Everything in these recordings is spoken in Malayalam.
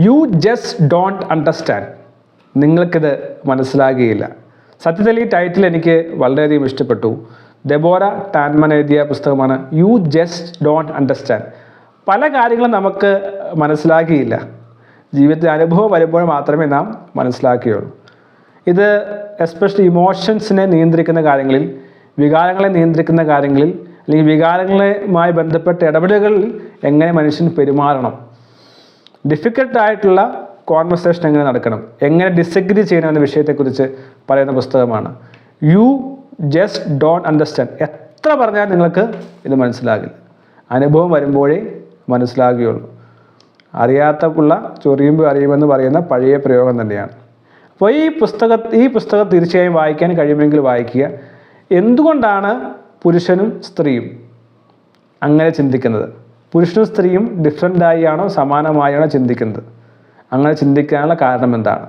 You just don't understand. നിങ്ങൾക്കിത് മനസ്സിലാകുകയില്ല. സത്യത്തിൽ ഈ ടൈറ്റിൽ എനിക്ക് വളരെയധികം ഇഷ്ടപ്പെട്ടു. ഡെബോറ ടാൻമൻ എഴുതിയ പുസ്തകമാണ് യു ജസ്റ്റ് ഡോണ്ട് അണ്ടർസ്റ്റാൻഡ്. പല കാര്യങ്ങളും നമുക്ക് മനസ്സിലാക്കിയില്ല. ജീവിതത്തിൽ അനുഭവം വരുമ്പോൾ മാത്രമേ നാം മനസ്സിലാക്കുകയുള്ളൂ. ഇത് എസ്പെഷ്യലി ഇമോഷൻസിനെ നിയന്ത്രിക്കുന്ന കാര്യങ്ങളിൽ, വികാരങ്ങളെ നിയന്ത്രിക്കുന്ന കാര്യങ്ങളിൽ, അല്ലെങ്കിൽ വികാരങ്ങളുമായി ബന്ധപ്പെട്ട ഇടപെടലുകളിൽ എങ്ങനെ മനുഷ്യൻ പെരുമാറണം, ഡിഫിക്കൽട്ടായിട്ടുള്ള കോൺവെർസേഷൻ എങ്ങനെ നടക്കണം, എങ്ങനെ ഡിസഗ്രി ചെയ്യണം എന്ന വിഷയത്തെക്കുറിച്ച് പറയുന്ന പുസ്തകമാണ് യു ജസ്റ്റ് ഡോണ്ട് അണ്ടർസ്റ്റാൻഡ്. എത്ര പറഞ്ഞാൽ നിങ്ങൾക്ക് ഇത് മനസ്സിലാകില്ല. അനുഭവം വരുമ്പോഴേ മനസ്സിലാകുകയുള്ളൂ. അറിയാത്ത പുള്ള ചൊറിയുമ്പോൾ അറിയുമെന്ന് പറയുന്ന പഴയ പ്രയോഗം തന്നെയാണ്. അപ്പോൾ ഈ പുസ്തകം തീർച്ചയായും വായിക്കാൻ കഴിയുമെങ്കിൽ വായിക്കുക. എന്തുകൊണ്ടാണ് പുരുഷനും സ്ത്രീയും അങ്ങനെ ചിന്തിക്കുന്നത്? പുരുഷനും സ്ത്രീയും ഡിഫറൻ്റായി ആണോ സമാനമായാണോ ചിന്തിക്കുന്നത്? അങ്ങനെ ചിന്തിക്കാനുള്ള കാരണം എന്താണ്?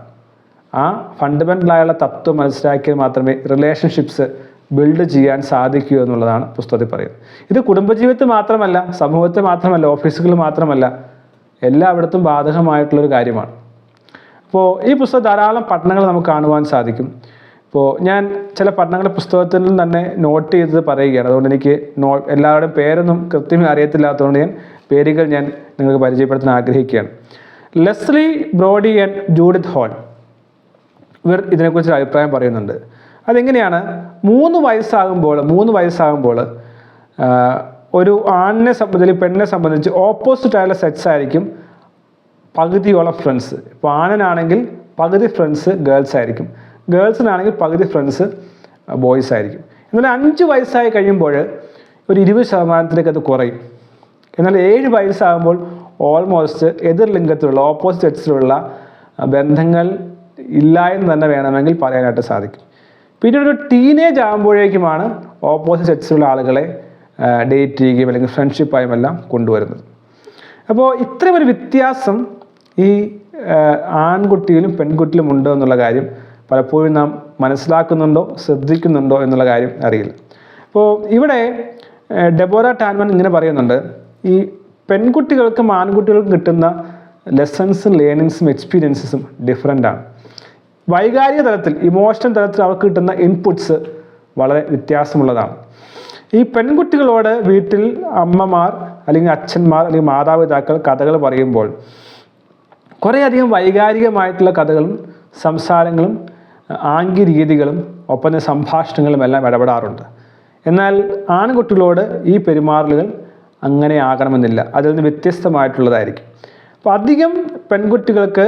ആ ഫണ്ടമെൻ്റലായുള്ള തത്വം മനസ്സിലാക്കിയാൽ മാത്രമേ റിലേഷൻഷിപ്സ് ബിൽഡ് ചെയ്യാൻ സാധിക്കൂ എന്നുള്ളതാണ് പുസ്തകത്തിൽ പറയുന്നത്. ഇത് കുടുംബജീവിതത്തിൽ മാത്രമല്ല, സമൂഹത്തിൽ മാത്രമല്ല, ഓഫീസുകളിൽ മാത്രമല്ല, എല്ലായിടത്തും ബാധകമായിട്ടുള്ളൊരു കാര്യമാണ്. അപ്പോൾ ഈ പുസ്തകം ധാരാളം പഠനങ്ങൾ നമുക്ക് കാണുവാൻ സാധിക്കും. ഇപ്പോൾ ഞാൻ ചില പഠനങ്ങൾ പുസ്തകത്തിൽ നിന്ന് തന്നെ നോട്ട് ചെയ്തത് പറയുകയാണ്. അതുകൊണ്ട് എനിക്ക് എല്ലാവരുടെയും പേരൊന്നും കൃത്യമായി അറിയത്തില്ലാത്തതുകൊണ്ട് പേരുകൾ ഞാൻ നിങ്ങൾക്ക് പരിചയപ്പെടുത്താൻ ആഗ്രഹിക്കുകയാണ്. Leslie Brody and Judith hall ഇവർ ഇതിനെക്കുറിച്ച് അഭിപ്രായം പറയുന്നുണ്ട്. അതെങ്ങനെയാണ്? 3 വയസ്സാകുമ്പോൾ ഒരു ആണിനെ സംബന്ധിച്ച് പെണ്ണിനെ സംബന്ധിച്ച് ഓപ്പോസിറ്റ് ആയുള്ള സെറ്റ്സ് ആയിരിക്കും പകുതിയോളം ഫ്രണ്ട്സ്. ഇപ്പോൾ ആണിനാണെങ്കിൽ പകുതി ഫ്രണ്ട്സ് ഗേൾസ് ആയിരിക്കും, ഗേൾസിനാണെങ്കിൽ പകുതി ഫ്രണ്ട്സ് ബോയ്സ് ആയിരിക്കും. എന്നാൽ 5 വയസ്സായി കഴിയുമ്പോൾ ഒരു 20% അത് കുറയും. എന്നാൽ 7 വയസ്സാകുമ്പോൾ ഓൾമോസ്റ്റ് എതിർ ലിംഗത്തിലുള്ള ഓപ്പോസിറ്റ് സെക്സിലുള്ള ബന്ധങ്ങൾ ഇല്ല എന്ന് തന്നെ വേണമെങ്കിൽ പറയാനായിട്ട് സാധിക്കും. പിന്നെ ഒരു ടീനേജ് ആകുമ്പോഴേക്കുമാണ് ഓപ്പോസിറ്റ് സെക്സിലുള്ള ആളുകളെ ഡേറ്റ് ചെയ്യുകയും അല്ലെങ്കിൽ ഫ്രണ്ട്ഷിപ്പായും എല്ലാം കൊണ്ടുവരുന്നത്. അപ്പോൾ ഇത്രയും ഒരു വ്യത്യാസം ഈ ആൺകുട്ടിയിലും പെൺകുട്ടിയിലും ഉണ്ടോ എന്നുള്ള കാര്യം പലപ്പോഴും നാം മനസ്സിലാക്കുന്നുണ്ടോ ശ്രദ്ധിക്കുന്നുണ്ടോ എന്നുള്ള കാര്യം അറിയില്ല. അപ്പോൾ ഇവിടെ ഡെബോറ ടാൻമൻ ഇങ്ങനെ പറയുന്നുണ്ട്, ഈ പെൺകുട്ടികൾക്കും ആൺകുട്ടികൾക്കും കിട്ടുന്ന ലെസൺസും ലേണിങ്സും എക്സ്പീരിയൻസസും ഡിഫറൻ്റാണ്. വൈകാരിക തലത്തിൽ, ഇമോഷണൽ തലത്തിൽ അവർക്ക് കിട്ടുന്ന ഇൻപുട്സ് വളരെ വ്യത്യാസമുള്ളതാണ്. ഈ പെൺകുട്ടികളോട് വീട്ടിൽ അമ്മമാർ അല്ലെങ്കിൽ അച്ഛന്മാർ അല്ലെങ്കിൽ മാതാപിതാക്കൾ കഥകൾ പറയുമ്പോൾ കുറേയധികം വൈകാരികമായിട്ടുള്ള കഥകളും സംസാരങ്ങളും ആംഗ്യരീതികളും ഒപ്പം സംഭാഷണങ്ങളും എല്ലാം ഇടപെടാറുണ്ട്. എന്നാൽ ആൺകുട്ടികളോട് ഈ പെരുമാറലുകൾ അങ്ങനെ ആകണമെന്നില്ല, അതിൽ നിന്ന് വ്യത്യസ്തമായിട്ടുള്ളതായിരിക്കും. അപ്പോൾ അധികം പെൺകുട്ടികൾക്ക്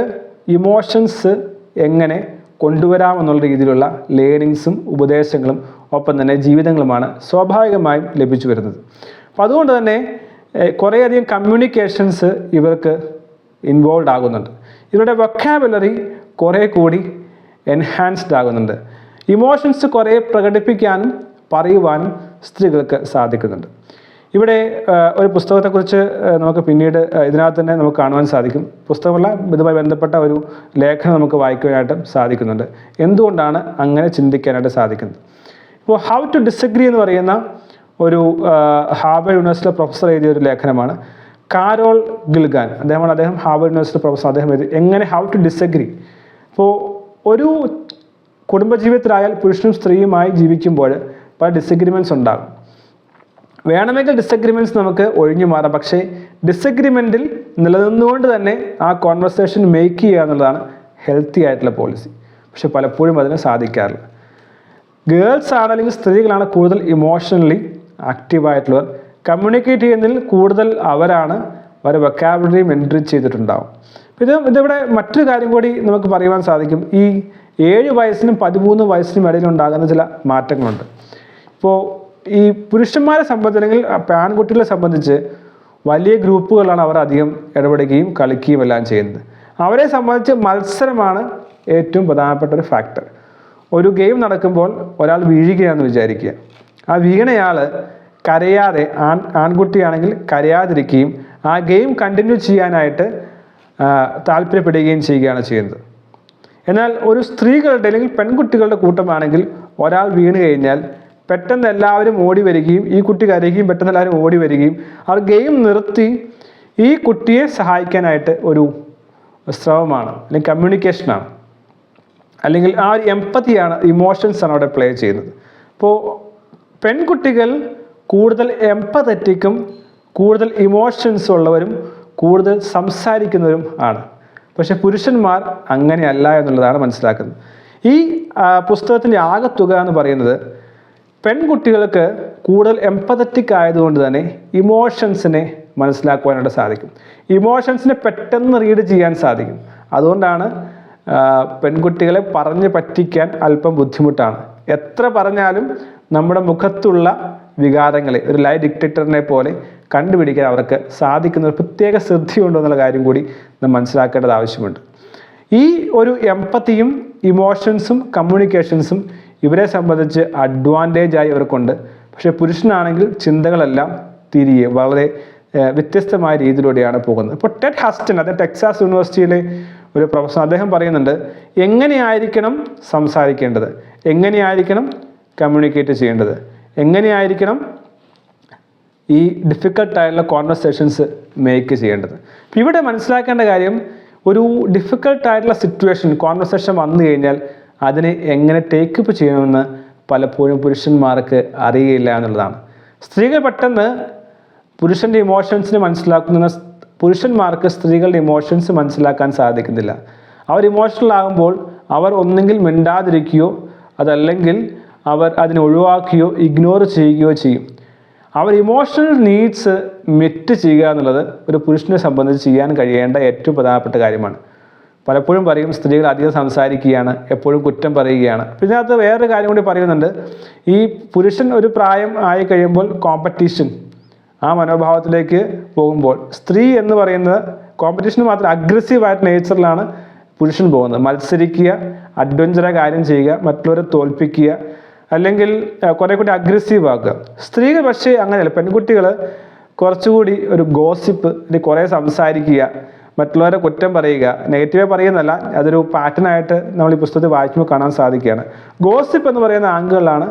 ഇമോഷൻസ് എങ്ങനെ കൊണ്ടുവരാമെന്നുള്ള രീതിയിലുള്ള ലേണിങ്സും ഉപദേശങ്ങളും ഒപ്പം തന്നെ ജീവിതങ്ങളുമാണ് സ്വാഭാവികമായും ലഭിച്ചു വരുന്നത്. അപ്പോൾ അതുകൊണ്ട് തന്നെ കുറേയധികം കമ്മ്യൂണിക്കേഷൻസ് ഇവർക്ക് ഇൻവോൾവ് ആകുന്നുണ്ട്. ഇവരുടെ വൊക്കാബുലറി കുറേ കൂടി എൻഹാൻസ്ഡ് ആകുന്നുണ്ട്. ഇമോഷൻസ് കുറേ പ്രകടിപ്പിക്കാനും പറയുവാനും സ്ത്രീകൾക്ക് സാധിക്കുന്നുണ്ട്. ഇവിടെ ഒരു പുസ്തകത്തെക്കുറിച്ച് നമുക്ക് പിന്നീട് ഇതിനകത്ത് തന്നെ നമുക്ക് കാണുവാൻ സാധിക്കും. പുസ്തകമല്ല, ഇതുമായി ബന്ധപ്പെട്ട ഒരു ലേഖനം നമുക്ക് വായിക്കുവാനായിട്ട് സാധിക്കുന്നുണ്ട്. എന്തുകൊണ്ടാണ് അങ്ങനെ ചിന്തിക്കാനായിട്ട് സാധിക്കുന്നത്? ഇപ്പോൾ ഹൗ ടു ഡിസഗ്രി എന്ന് പറയുന്ന ഒരു ഹാർവേഡ് യൂണിവേഴ്സിറ്റിയിലെ പ്രൊഫസർ എഴുതിയ ഒരു ലേഖനമാണ്. കാരോൾ ഗിൽഗാൻ അദ്ദേഹം ഹാർവേഡ് യൂണിവേഴ്സിറ്റി പ്രൊഫസർ. അദ്ദേഹം എഴുതി എങ്ങനെ ഹൗ ടു ഡിസഗ്രി. അപ്പോൾ ഒരു കുടുംബജീവിതത്തിലായാൽ പുരുഷനും സ്ത്രീയുമായി ജീവിക്കുമ്പോൾ പല ഡിസഗ്രിമെൻറ്റ്സ് ഉണ്ടാകും. വേണമെങ്കിൽ ഡിസഗ്രിമെൻറ്റ്സ് നമുക്ക് ഒഴിഞ്ഞു മാറാം, പക്ഷേ ഡിസഗ്രിമെൻറ്റിൽ നിലനിന്നുകൊണ്ട് തന്നെ ആ കോൺവെർസേഷൻ മേക്ക് ചെയ്യുക എന്നുള്ളതാണ് ഹെൽത്തി ആയിട്ടുള്ള പോളിസി. പക്ഷെ പലപ്പോഴും അതിന് സാധിക്കാറില്ല. ഗേൾസ് ആണെങ്കിൽ സ്ത്രീകളാണ് കൂടുതൽ ഇമോഷണലി ആക്റ്റീവായിട്ടുള്ളവർ. കമ്മ്യൂണിക്കേറ്റ് ചെയ്യുന്നതിൽ കൂടുതൽ അവരാണ് വൊക്കാബുലറിയും എൻട്രി ചെയ്തിട്ടുണ്ടാവും. ഇതിവിടെ മറ്റൊരു കാര്യം കൂടി നമുക്ക് പറയുവാൻ സാധിക്കും. ഈ 7 വയസ്സിനും 13 വയസ്സിനും ഇടയിൽ ഉണ്ടാകുന്ന ചില മാറ്റങ്ങളുണ്ട്. ഇപ്പോൾ ഈ പുരുഷന്മാരെ സംബന്ധിച്ച് അല്ലെങ്കിൽ ആൺകുട്ടികളെ സംബന്ധിച്ച് വലിയ ഗ്രൂപ്പുകളാണ് അവർ അധികം ഇടപെടുകയും കളിക്കുകയും എല്ലാം ചെയ്യുന്നത്. അവരെ സംബന്ധിച്ച് മത്സരമാണ് ഏറ്റവും പ്രധാനപ്പെട്ട ഒരു ഫാക്ടർ. ഒരു ഗെയിം നടക്കുമ്പോൾ ഒരാൾ വീഴുകയാണെന്ന് വിചാരിക്കുക. ആ വീണയാൾ കരയാതെ, ആൺകുട്ടിയാണെങ്കിൽ കരയാതിരിക്കുകയും ആ ഗെയിം കണ്ടിന്യൂ ചെയ്യാനായിട്ട് താല്പര്യപ്പെടുകയും ചെയ്യുകയാണ് ചെയ്യുന്നത്. എന്നാൽ ഒരു സ്ത്രീകളുടെ അല്ലെങ്കിൽ പെൺകുട്ടികളുടെ കൂട്ടമാണെങ്കിൽ ഒരാൾ വീണ് കഴിഞ്ഞാൽ പെട്ടെന്ന് എല്ലാവരും ഓടി വരികയും ഈ കുട്ടി കരയുകയും പെട്ടെന്ന് എല്ലാവരും ഓടി വരികയും അവർ ഗെയിം നിർത്തി ഈ കുട്ടിയെ സഹായിക്കാനായിട്ട് ശ്രവമാണ്, അല്ലെങ്കിൽ കമ്മ്യൂണിക്കേഷനാണ്, അല്ലെങ്കിൽ ആ ഒരു എംപതിയാണ്, ഇമോഷൻസാണ് അവിടെ പ്ലേ ചെയ്യുന്നത്. അപ്പോൾ പെൺകുട്ടികൾ കൂടുതൽ എംപതറ്റിക്കും കൂടുതൽ ഇമോഷൻസ് ഉള്ളവരും കൂടുതൽ സംസാരിക്കുന്നവരും ആണ്. പക്ഷെ പുരുഷന്മാർ അങ്ങനെയല്ല എന്നുള്ളതാണ് മനസ്സിലാക്കുന്നത്. ഈ പുസ്തകത്തിൻ്റെ ആകെത്തുക എന്ന് പറയുന്നത് പെൺകുട്ടികൾക്ക് കൂടുതൽ എംപതറ്റിക് ആയതുകൊണ്ട് തന്നെ ഇമോഷൻസിനെ മനസ്സിലാക്കുവാനായിട്ട് സാധിക്കും, ഇമോഷൻസിനെ പെട്ടെന്ന് റീഡ് ചെയ്യാൻ സാധിക്കും. അതുകൊണ്ടാണ് പെൺകുട്ടികളെ പറഞ്ഞ് പറ്റിക്കാൻ അല്പം ബുദ്ധിമുട്ടാണ്. എത്ര പറഞ്ഞാലും നമ്മുടെ മുഖത്തുള്ള വികാരങ്ങളെ ഒരു ലൈ ഡിക്റ്റേറ്ററിനെ പോലെ കണ്ടുപിടിക്കാൻ അവർക്ക് സാധിക്കുന്ന ഒരു പ്രത്യേക ശ്രദ്ധയുണ്ടോ എന്നുള്ള കാര്യം കൂടി നാം മനസ്സിലാക്കേണ്ടത് ആവശ്യമുണ്ട്. ഈ ഒരു എംപതിയും ഇമോഷൻസും കമ്മ്യൂണിക്കേഷൻസും ഇവരെ സംബന്ധിച്ച് അഡ്വാൻറ്റേജായി ഇവർക്കുണ്ട്. പക്ഷേ പുരുഷനാണെങ്കിൽ ചിന്തകളെല്ലാം തിരികെ വളരെ വ്യത്യസ്തമായ രീതിയിലൂടെയാണ് പോകുന്നത്. ഇപ്പോൾ ടെഡ് ഹസ്റ്റൺ, അത് ടെക്സാസ് യൂണിവേഴ്സിറ്റിയിലെ ഒരു പ്രൊഫസർ, അദ്ദേഹം പറയുന്നുണ്ട് എങ്ങനെയായിരിക്കണം സംസാരിക്കേണ്ടത്, എങ്ങനെയായിരിക്കണം കമ്മ്യൂണിക്കേറ്റ് ചെയ്യേണ്ടത്, എങ്ങനെയായിരിക്കണം ഈ ഡിഫിക്കൽട്ടായിട്ടുള്ള കോൺവെർസേഷൻസ് മേക്ക് ചെയ്യേണ്ടത്. അപ്പോൾ ഇവിടെ മനസ്സിലാക്കേണ്ട കാര്യം, ഒരു ഡിഫിക്കൽട്ടായിട്ടുള്ള സിറ്റുവേഷൻ കോൺവെർസേഷൻ വന്നു കഴിഞ്ഞാൽ അതിനെ എങ്ങനെ ടേക്കപ്പ് ചെയ്യണമെന്ന് പലപ്പോഴും പുരുഷന്മാർക്ക് അറിയില്ല എന്നുള്ളതാണ്. സ്ത്രീകൾ പെട്ടെന്ന് പുരുഷൻ്റെ ഇമോഷൻസിനെ മനസ്സിലാക്കുന്ന പുരുഷന്മാർക്ക് സ്ത്രീകളുടെ ഇമോഷൻസ് മനസ്സിലാക്കാൻ സാധിക്കുന്നില്ല. അവർ ഇമോഷണൽ ആകുമ്പോൾ അവർ ഒന്നെങ്കിൽ മിണ്ടാതിരിക്കുകയോ അതല്ലെങ്കിൽ അവർ അതിനെ ഒഴിവാക്കുകയോ ഇഗ്നോർ ചെയ്യുകയോ ചെയ്യും. അവർ ഇമോഷണൽ നീഡ്സ് മെറ്റ് ചെയ്യുക എന്നുള്ളത് ഒരു പുരുഷനെ സംബന്ധിച്ച് ചെയ്യാൻ കഴിയേണ്ട ഏറ്റവും പ്രധാനപ്പെട്ട കാര്യമാണ്. പലപ്പോഴും പറയും സ്ത്രീകൾ അധികം സംസാരിക്കുകയാണ്, എപ്പോഴും കുറ്റം പറയുകയാണ്. പിന്നെ അത് വേറൊരു കാര്യം കൂടി പറയുന്നുണ്ട്, ഈ പുരുഷൻ ഒരു പ്രായം ആയി കഴിയുമ്പോൾ കോമ്പറ്റീഷൻ ആ മനോഭാവത്തിലേക്ക് പോകുമ്പോൾ സ്ത്രീ എന്ന് പറയുന്നത് കോമ്പറ്റീഷൻ മാത്രം അഗ്രസീവായിട്ട് നേച്ചറിലാണ് പുരുഷൻ പോകുന്നത്. മത്സരിക്കുക, അഡ്വഞ്ചറായ കാര്യം ചെയ്യുക, മറ്റുള്ളവരെ തോൽപ്പിക്കുക, അല്ലെങ്കിൽ കുറെ കൂടി അഗ്രസീവ് ആക്കുക. സ്ത്രീകൾ പക്ഷേ അങ്ങനെയല്ല. പെൺകുട്ടികൾ കുറച്ചുകൂടി ഒരു ഗോസിപ്പ്, അല്ലെങ്കിൽ കുറേ സംസാരിക്കുക, മറ്റുള്ളവരെ കുറ്റം പറയുക, നെഗറ്റീവായി പറയുന്നതല്ല, അതൊരു പാറ്റേണായിട്ട് നമ്മൾ ഈ പുസ്തകത്തിൽ വായിക്കുമ്പോൾ കാണാൻ സാധിക്കുകയാണ്. ഗോസിപ്പ് എന്ന് പറയുന്ന ആംഗിളിലാണ്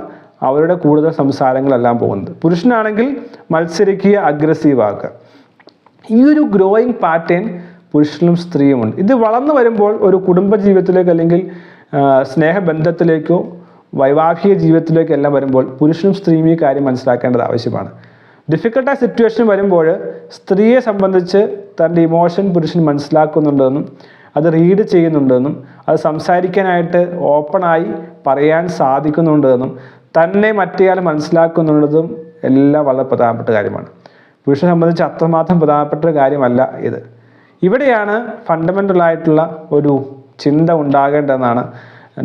അവരുടെ കൂടുതൽ സംസാരങ്ങളെല്ലാം പോകുന്നത്. പുരുഷനാണെങ്കിൽ മത്സരിക്കുക, അഗ്രസീവ് ആക്കുക. ഈ ഒരു ഗ്രോയിങ് പാറ്റേൺ പുരുഷനും സ്ത്രീയുമുണ്ട്. ഇത് വളർന്നു വരുമ്പോൾ ഒരു കുടുംബ ജീവിതത്തിലേക്ക് അല്ലെങ്കിൽ സ്നേഹബന്ധത്തിലേക്കോ വൈവാഹിക ജീവിതത്തിലേക്കോ എല്ലാം വരുമ്പോൾ പുരുഷനും സ്ത്രീയും ഈ കാര്യം മനസ്സിലാക്കേണ്ടത് ആവശ്യമാണ്. ഡിഫിക്കൽട്ടായ സിറ്റുവേഷൻ വരുമ്പോൾ സ്ത്രീയെ സംബന്ധിച്ച് തൻ്റെ ഇമോഷൻ പുരുഷൻ മനസ്സിലാക്കുന്നുണ്ടെന്നും അത് റീഡ് ചെയ്യുന്നുണ്ടെന്നും അത് സംസാരിക്കാനായിട്ട് ഓപ്പണായി പറയാൻ സാധിക്കുന്നുണ്ടെന്നും തന്നെ മറ്റേയാൾ മനസ്സിലാക്കുന്നുള്ളതും എല്ലാം വളരെ പ്രധാനപ്പെട്ട കാര്യമാണ്. പുരുഷനെ സംബന്ധിച്ച് അത്രമാത്രം പ്രധാനപ്പെട്ട ഒരു കാര്യമല്ല ഇത്. ഇവിടെയാണ് ഫണ്ടമെൻ്റലായിട്ടുള്ള ഒരു ചിന്ത ഉണ്ടാകേണ്ടതെന്നാണ്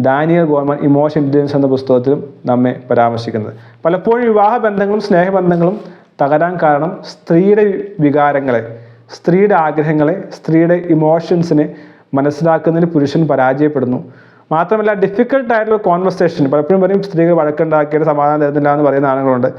ഡാനിയൽ ഗോൾമാൻ ഇമോഷൻ ഇൻ്റലിജൻസ് എന്ന പുസ്തകത്തിലും നമ്മെ പരാമർശിക്കുന്നത്. പലപ്പോഴും വിവാഹ ബന്ധങ്ങളും സ്നേഹബന്ധങ്ങളും തകരാൻ കാരണം സ്ത്രീയുടെ വികാരങ്ങളെ, സ്ത്രീയുടെ ആഗ്രഹങ്ങളെ, സ്ത്രീയുടെ ഇമോഷൻസിനെ മനസ്സിലാക്കുന്നതിന് പുരുഷൻ പരാജയപ്പെടുന്നു. മാത്രമല്ല ഡിഫിക്കൽട്ടായിട്ടുള്ള കോൺവെർസേഷൻ, പലപ്പോഴും പറയും സ്ത്രീകൾ വഴക്കുണ്ടാക്കിയിട്ട് സമാധാനം തരുന്നില്ല എന്ന് പറയുന്ന ആളുകളുണ്ട്.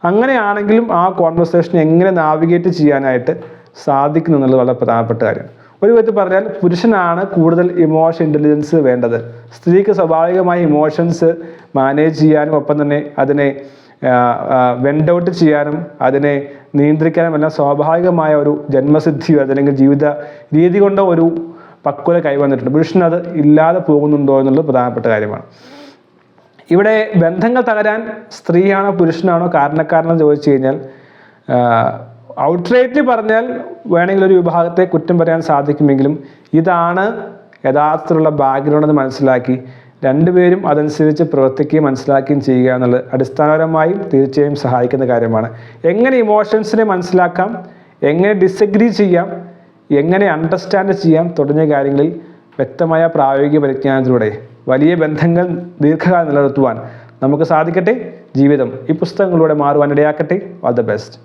അങ്ങനെയാണെങ്കിലും ആ കോൺവെർസേഷൻ എങ്ങനെ നാവിഗേറ്റ് ചെയ്യാനായിട്ട് സാധിക്കുന്നു എന്നുള്ളത് വളരെ പ്രധാനപ്പെട്ട കാര്യമാണ്. ഒരു വിധത്തിൽ പറഞ്ഞാൽ പുരുഷനാണ് കൂടുതൽ ഇമോഷൻ ഇൻ്റലിജൻസ് വേണ്ടത്. സ്ത്രീക്ക് സ്വാഭാവികമായി ഇമോഷൻസ് മാനേജ് ചെയ്യാനും ഒപ്പം തന്നെ അതിനെ വെൻഡ് ഔട്ട് ചെയ്യാനും അതിനെ നിയന്ത്രിക്കാനും എല്ലാം സ്വാഭാവികമായ ഒരു ജന്മസിദ്ധിയോ അതല്ലെങ്കിൽ ജീവിത രീതി കൊണ്ടോ ഒരു പക്വത കൈവന്നിട്ടുണ്ട്. പുരുഷനത് ഇല്ലാതെ പോകുന്നുണ്ടോ എന്നുള്ളത് പ്രധാനപ്പെട്ട കാര്യമാണ്. ഇവിടെ ബന്ധങ്ങൾ തകരാൻ സ്ത്രീയാണോ പുരുഷനാണോ കാരണക്കാരനെന്ന് ചോദിച്ചു കഴിഞ്ഞാൽ ഔട്ട്റൈറ്റ്ലി പറഞ്ഞാൽ വേണമെങ്കിൽ ഒരു വിഭാഗത്തെ കുറ്റം പറയാൻ സാധിക്കുമെങ്കിലും ഇതാണ് യഥാർത്ഥത്തിലുള്ള ബാക്ക്ഗ്രൗണ്ട് എന്ന് മനസ്സിലാക്കി രണ്ടുപേരും അതനുസരിച്ച് പ്രവർത്തിക്കുകയും മനസ്സിലാക്കുകയും ചെയ്യുക എന്നുള്ളത് അടിസ്ഥാനപരമായും തീർച്ചയായും സഹായിക്കുന്ന കാര്യമാണ്. എങ്ങനെ ഇമോഷൻസിനെ മനസ്സിലാക്കാം, എങ്ങനെ ഡിസഗ്രി ചെയ്യാം, എങ്ങനെ അണ്ടർസ്റ്റാൻഡ് ചെയ്യാം തുടങ്ങിയ കാര്യങ്ങളിൽ വ്യക്തമായ പ്രായോഗിക പരിജ്ഞാനത്തിലൂടെ വലിയ ബന്ധങ്ങൾ ദീർഘകാലം നിലനിർത്തുവാൻ നമുക്ക് സാധിക്കട്ടെ. ജീവിതം ഈ പുസ്തകങ്ങളിലൂടെ മാറുവാൻ ഇടയാക്കട്ടെ. All the best.